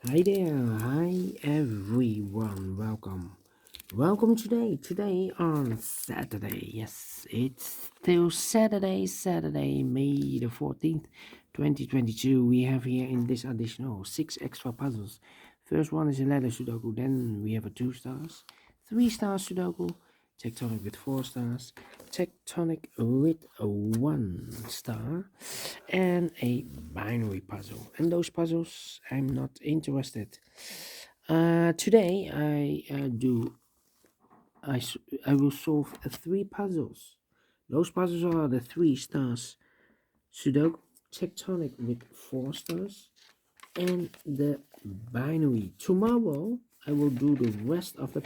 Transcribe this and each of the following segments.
Hi there, hi everyone, welcome today on Saturday. Yes, it's still Saturday, May the 14th, 2022. We have here in this additional 6 extra puzzles. First one is a letter Sudoku, then we have a 2 stars, 3 stars Sudoku, tectonic with 4 stars, tectonic with a 1 star, and a binary puzzle. And those puzzles I'm not interested. Today I will solve 3 puzzles. Those puzzles are the 3 stars Sudoku, tectonic with 4 stars, and the binary. Tomorrow I will do the rest of the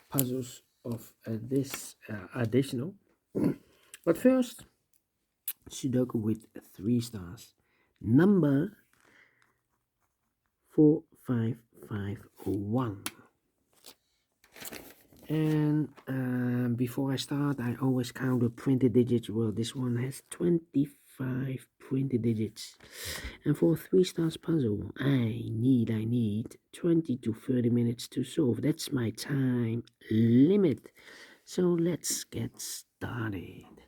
puzzles of this additional. But first, Sudoku with 3 stars. Number 4551. And before I start, I always count the printed digits. Well, this one has 25 printed digits. And for a 3 stars puzzle, I need 20 to 30 minutes to solve. That's my time limit. So let's get started.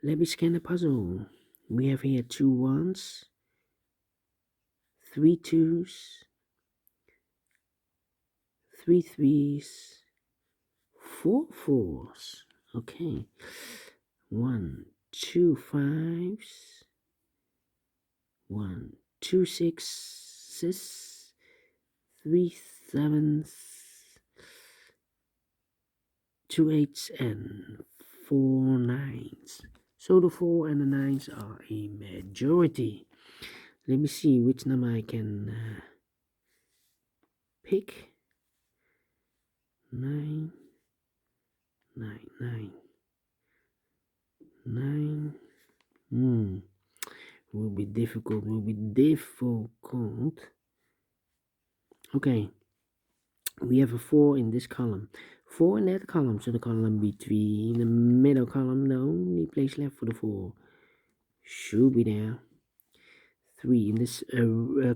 Let me scan the puzzle. We have here 2 ones, 3 twos, 3 threes, 4 fours. Okay. 1, 2 fives, 1, 2 sixes, 3 sevens, 2 eights, and 4 nines. So the 4 and the 9s are a majority. Let me see which number I can pick. 9, 9, 9, 9. Will be difficult. Okay, we have a 4 in this column. 4 in that column, so the column between the middle column, the only place left for the 4 should be there. 3 in this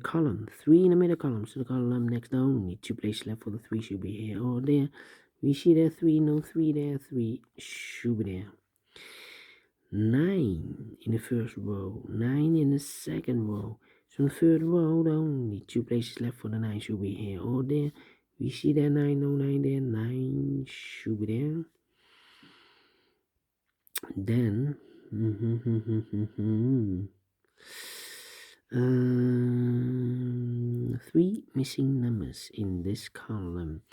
column. 3 in the middle column, so the column next down, only 2 places left for the 3 should be here or there. We see there 3, no 3 there, 3 should be there. 9 in the first row, 9 in the second row. So in the third row, the only 2 places left for the 9 should be here or there. We see there 9, no 9 there, 9 should be there. Then, 3 missing numbers in this column.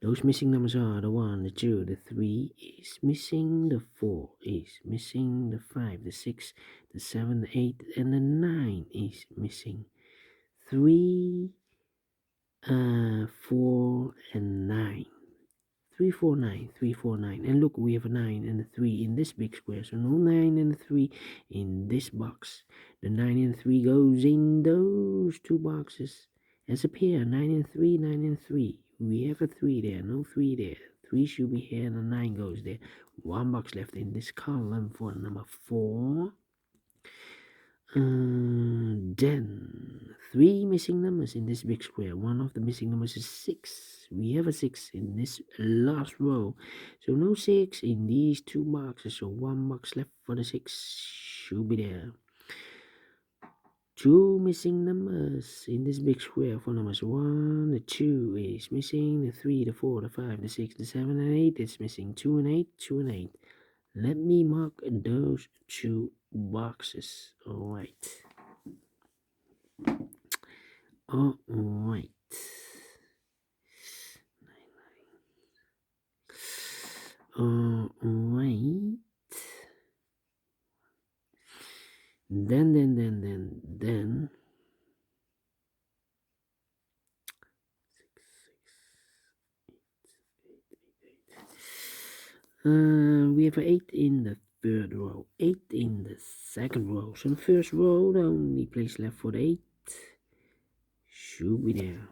Those missing numbers are the 1, the 2, the 3 is missing, the 4 is missing, the 5, the 6, the 7, the 8, and the 9 is missing. 3, 4, and 9. 3, 4, 9, 3, 4, 9. And look, we have a 9 and a 3 in this big square. So no 9 and a 3 in this box. The 9 and 3 goes in those 2 boxes as a pair. 9 and 3, 9 and 3. We have a 3 there, no 3 there. 3 should be here and a 9 goes there. 1 box left in this column for number 4. Then 3 missing numbers in this big square. One of the missing numbers is 6. We have a 6 in this last row. So no 6 in these 2 boxes. So 1 box left for the 6 should be there. 2 missing numbers in this big square for numbers 1. The 2 is missing. The 3, the 4, the 5, the 6, the 7, and 8 is missing. 2 and 8, 2 and 8. Let me mark those 2 boxes. Alright. Alright. Alright. Then. We have 8 in the third row, 8 in the second row. So the first row, the only place left for the 8 should be there.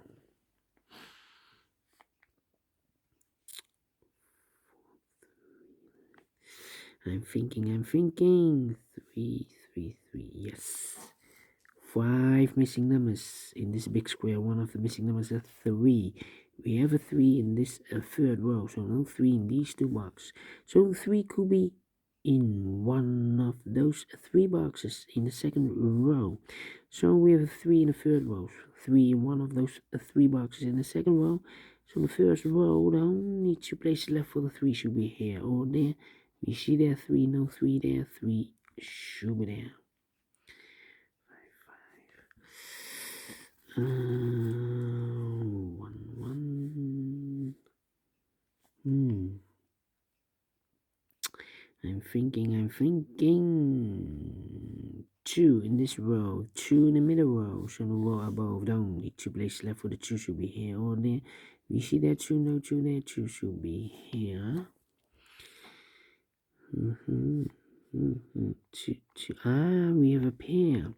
I'm thinking. 3, 3, 3. Yes. 5 missing numbers in this big square. One of the missing numbers is 3. We have a 3 in this third row, so no 3 in these two boxes. So 3 could be in one of those 3 boxes in the second row. So we have a 3 in the third row, 3 in one of those 3 boxes in the second row. So the first row, the only 2 places left for the 3 should be here or there. We see there 3, no 3 there, 3 should be there. 1, 1. I'm thinking. 2 in this row, 2 in the middle row, so the row above, the only 2 places left for the 2 should be here or there. We see that 2, no 2 there, 2 should be here. 2. We have a pair.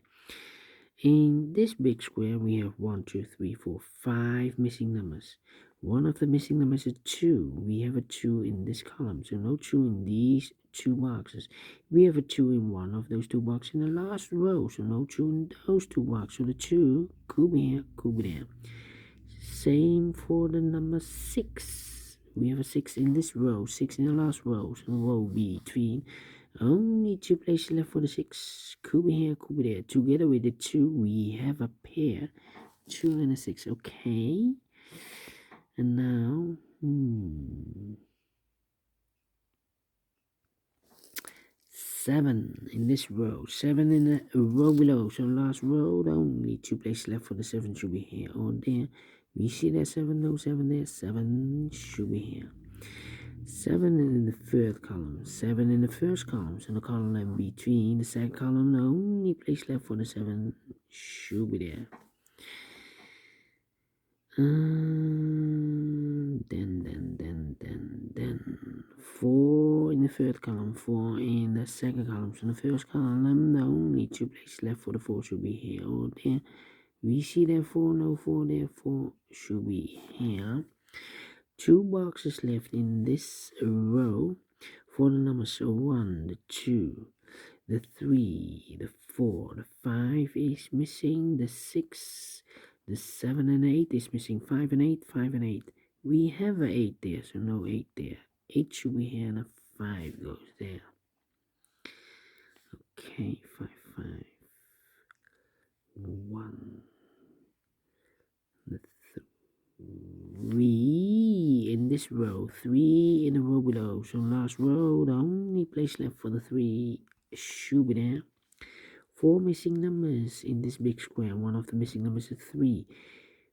In this big square, we have 1, 2, 3, 4, 5 missing numbers. One of the missing numbers is 2. We have a 2 in this column, so no 2 in these 2 boxes. We have a 2 in one of those 2 boxes in the last row, so no 2 in those 2 boxes. So the 2 could be here, could be there. Same for the number 6. We have a 6 in this row, 6 in the last row, so the row between. Only 2 places left for the 6. Could be here, could be there. Together with the 2, we have a pair. 2 and a 6. Okay. And now, 7 in this row. 7 in the row below. So last row, the only 2 places left for the 7 should be here or there. We see that 7, no 7 there. 7 should be here. 7 in the third column, 7 in the first column, so the column between the second column, the only place left for the 7 should be there. Then 4 in the third column, 4 in the second column, so the first column, the only 2 places left for the 4 should be here or there. We see that 4, no 4 there, 4 should be here. 2 boxes left in this row for the numbers, so 1, the 2, the 3, the 4, the 5 is missing, the 6, the 7 and 8 is missing, 5 and 8, 5 and 8. We have an 8 there, so no 8 there. 8 should be here and a 5 goes there. Okay, 5, 5, 1. The 3 in this row, 3 in the row below. So last row, the only place left for the 3 should be there. 4 missing numbers in this big square. One of the missing numbers is 3.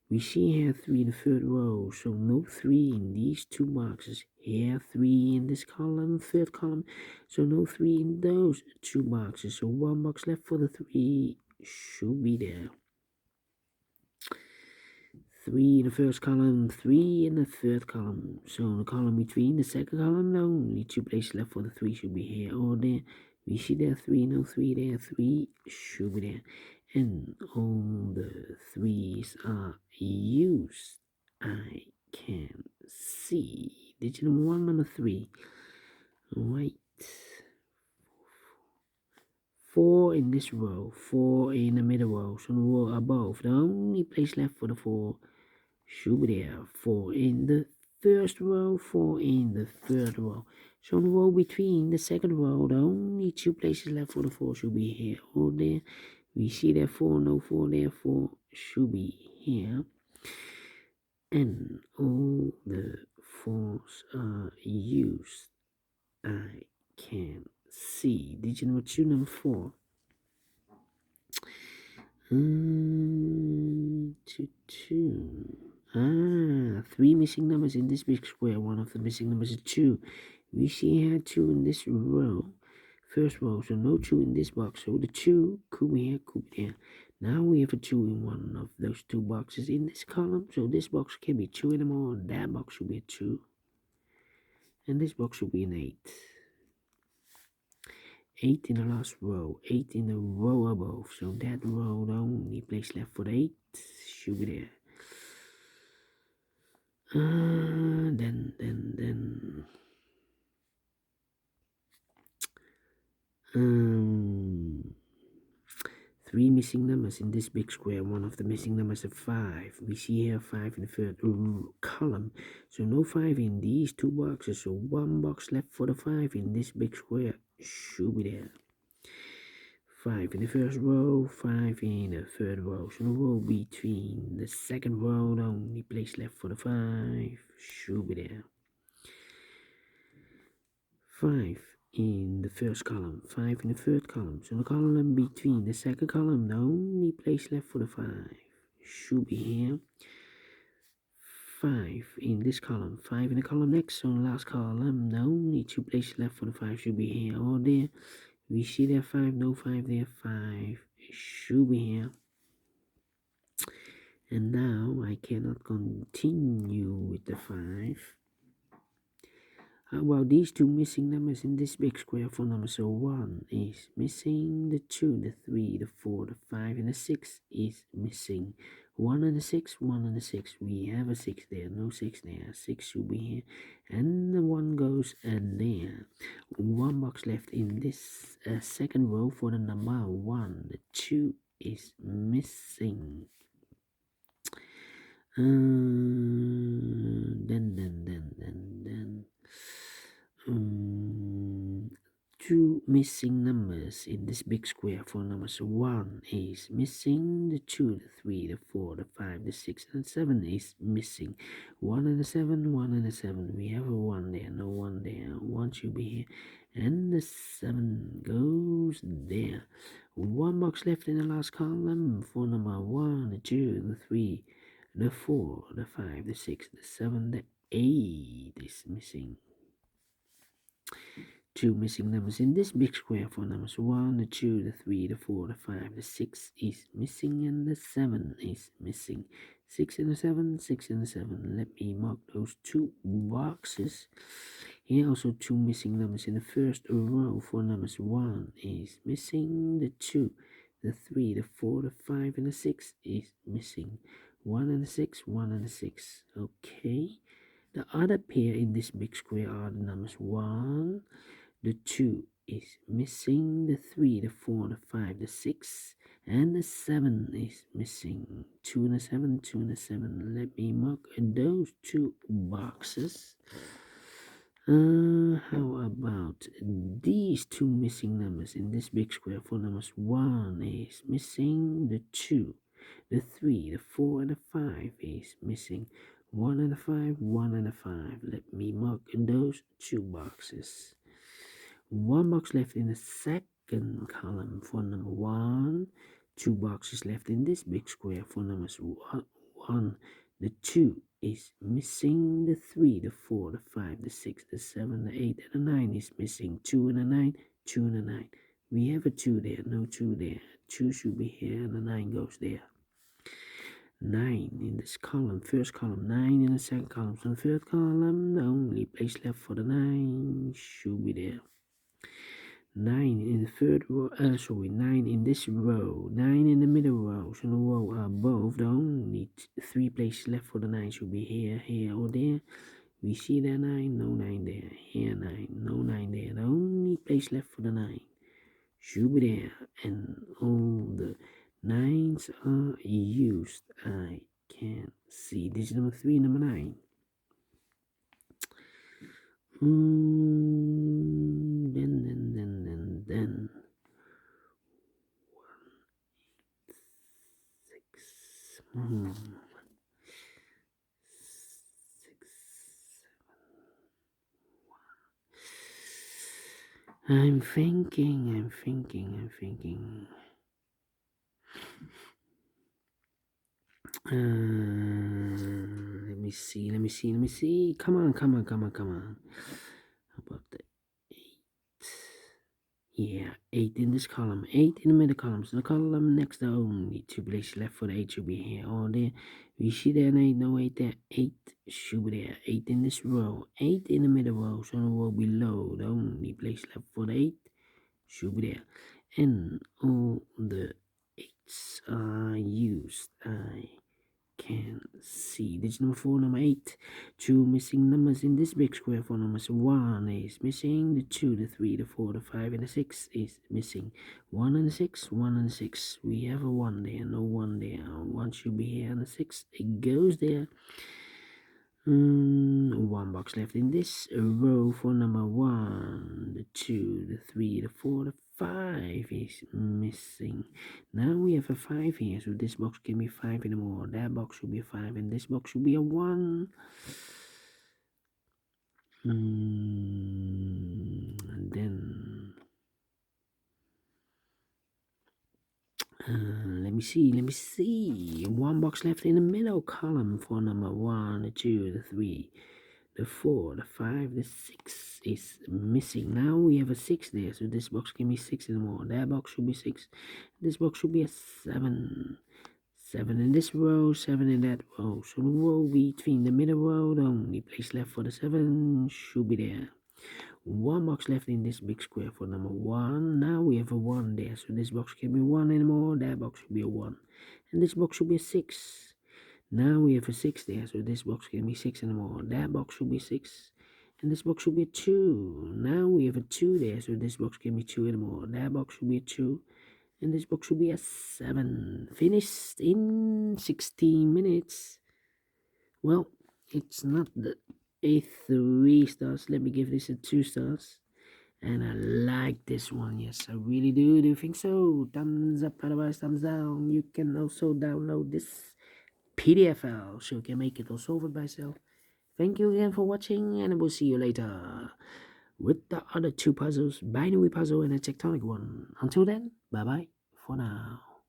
We see here 3 in the third row, so no 3 in these 2 boxes. Here 3 in this column, third column, so no 3 in those 2 boxes. So 1 box left for the 3 should be there. 3 in the first column, 3 in the third column. So the column between the second column, the only 2 places left for the 3 should be here or there. We see there 3, no 3 there, 3 should be there. And all the 3s are used. I can see. Digit number 1, number 3. Right. 4 in this row, 4 in the middle row, so the row above. The only place left for the 4 should be there. 4 in the first row, 4 in the third row. So the row between the second row, the only 2 places left for the 4 should be here or there. We see that 4, no 4 there, 4 should be here. And all the 4s are used. I can see. Digit number 2, number 4. 2, 2. 3 missing numbers in this big square. One of the missing numbers is 2. We see here 2 in this row. First row, so no 2 in this box. So the 2 could be here, could be there. Now we have a 2 in one of those 2 boxes in this column. So this box can be 2 anymore. That box should be a 2. And this box should be an 8. 8 in the last row, 8 in the row above. So that row, the only place left for the 8 should be there. Then 3 three missing numbers in this big square. One of the missing numbers is 5. We see here 5 in the third column. So no 5 in these two boxes. So one box left for the 5 in this big square. Should be there. 5 in the first row, 5 in the third row. So the row between the second row, the only place left for the 5 should be there. 5 in the first column, 5 in the third column. So the column between the second column, the only place left for the 5 should be here. 5 in this column, 5 in the column next, so the last column, the only two places left for the 5 should be here or there. We see there 5, no 5 there, 5 should be here. And now I cannot continue with the 5. How about these two missing numbers in this big square for number? So 1 is missing, the 2, the 3, the 4, the 5, and the 6 is missing. 1 and the 6, 1 and the 6. We have a 6 there, no 6 there. 6 should be here. And the 1 goes and there. One box left in this second row for the number 1. The 2 is missing. Two missing numbers in this big square for numbers. 1 is missing, the 2, the 3, the 4, the 5, the 6, and the 7 is missing. 1 and the 7, 1 and the 7. We have a 1 there, no 1 there. 1 should be here. And the 7 goes there. One box left in the last column for number 1, the 2, the 3, the 4, the 5, the 6, the 7, the 8 is missing. Two missing numbers in this big square for numbers 1, the 2, the 3, the 4, the 5, the 6 is missing, and the 7 is missing. 6 and the 7, 6 and the 7. Let me mark those two boxes. Here also two missing numbers in the first row for numbers. 1 is missing, the 2, the 3, the 4, the 5, and the 6 is missing. 1 and the 6, 1 and the 6. Okay. The other pair in this big square are the numbers 1, the 2 is missing, the 3, the 4, the 5, the 6, and the 7 is missing. 2 and a 7, 2 and a 7. Let me mark those two boxes. How about these two missing numbers in this big square for numbers? 1 is missing, the 2, the 3, the 4, and the 5 is missing. 1 and a 5, 1 and a 5. Let me mark those two boxes. One box left in the second column for number 1. Two boxes left in this big square for numbers 1. The 2 is missing, the 3, the 4, the 5, the 6, the 7, the 8, and the 9 is missing. 2 and a 9, 2 and a 9. We have a 2 there, no 2 there. 2 should be here, and the 9 goes there. 9 in this column, first column, 9 in the second column. So the third column, the only place left for the 9 should be there. 9 in the third row, 9 in this row, 9 in the middle row. So the row above, the only 3 places left for the 9 should be here, here, or there. We see that 9, no 9 there. Here 9, no 9 there. The only place left for the 9 should be there. And all the 9s are used. I can see. This is number 3, number 9. Then 1, 8, 6, 6, 7, 1. I'm thinking. Let me see. Come on. How about the 8? Yeah, 8 in this column, 8 in the middle column. So the column next, the only 2 places left for the 8 should be here or there. We see there an 8, no 8 there. 8 should be there. 8 in this row, 8 in the middle row. So the row below, the only place left for the 8 should be there. And all the 8s are used. I can see. Digit number 4, number 8. 2 missing numbers in this big square. 4 numbers. 1 is missing. The 2, the 3, the 4, the 5, and the 6 is missing. 1 and 6, 1 and 6. We have a 1 there, no 1 there. 1 should be here, and the 6, it goes there. One box left in this row for number 1. The 2, the 3, the 4, the 5 is missing. Now we have a 5 here, so this box can be 5 anymore. That box should be a 5, and this box should be a 1. And then let me see. One box left in the middle column for number 1, the 2, the 3, the 4, the 5, the 6 is missing. Now we have a 6 there, so this box can be 6 anymore. That box should be 6. This box should be a 7. 7 in this row, 7 in that row. So the row between the middle row, the only place left for the 7 should be there. One box left in this big square for number 1. Now we have a 1 there, so this box can be 1 anymore. That box should be a 1. And this box should be a 6. Now we have a 6 there, so this box can be 6 anymore. That box should be 6. And this box should be a 2. Now we have a 2 there, so this box can be 2 anymore. That box should be a 2. And this box should be a 7. Finished in 16 minutes. Well, it's not a 3 stars. Let me give this a 2 stars. And I like this one. Yes, I really do. Do you think so? Thumbs up, otherwise thumbs down. You can also download this PDF file so you can make it or solve it by yourself. Thank you again for watching, and I will see you later with the other 2 puzzles, binary puzzle and a tectonic one. Until then, bye bye for now.